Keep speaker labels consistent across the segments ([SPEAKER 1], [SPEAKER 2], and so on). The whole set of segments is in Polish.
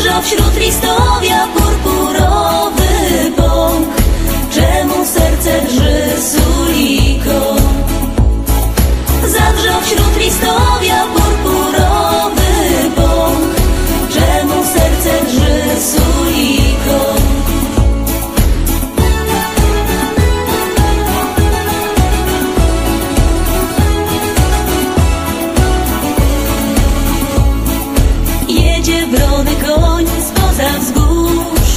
[SPEAKER 1] Zagrzał wśród listowia purpurowy bąk. Czemu serce drży, Suliko? Zagrzał wśród listowia purpurowy bąk. Czemu serce drży, Suliko? Jedzie brony koń spoza wzgórz.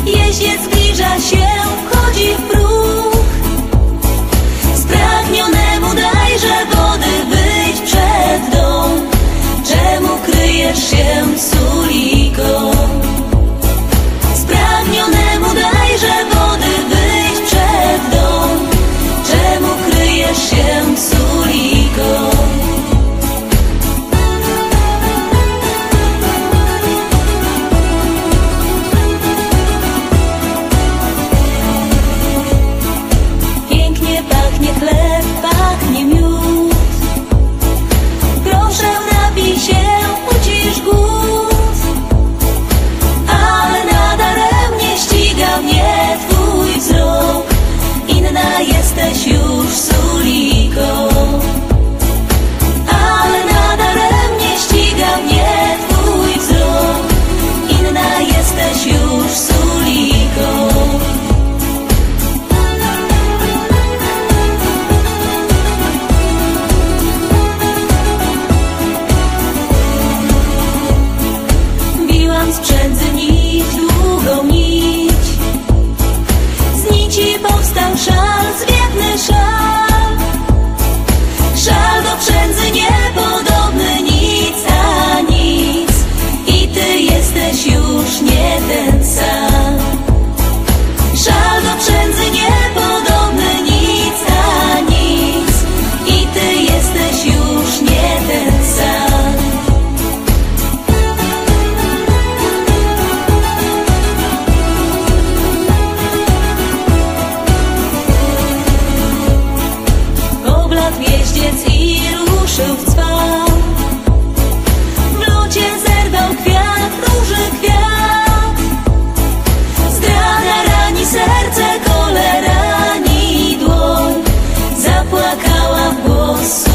[SPEAKER 1] Jeździec zbliża się, wchodzi w próg. Spragnionemu dajże wody wyjść przed dom. Czemu kryjesz się, Suliko? Spragnionemu dajże wody wyjść przed dom. Czemu kryjesz się, Suliko? Pachnie chleb, pachnie miód. Proszę, napij się, ucisz głód. Ale nadaremnie ściga mnie twój wzrok. Inna jesteś już, Suliko. Ale nadaremnie ściga mnie twój wzrok. Inna jesteś już, Suliko. Sprzędzy nić, długą nić. Z nici powstał szal, zwiewny szal. Szal do przędzy niepodobny, nic a nic. I ty jesteś już nie ten sam. Szal do przędzy niepodobny, nic a nic. I ty jesteś już nie ten sam. Jeździec i ruszył w cwał. W locie zerwał kwiat, róży kwiat. Zdrada rani serce, kolera rani dłoń. Zapłakała w głos.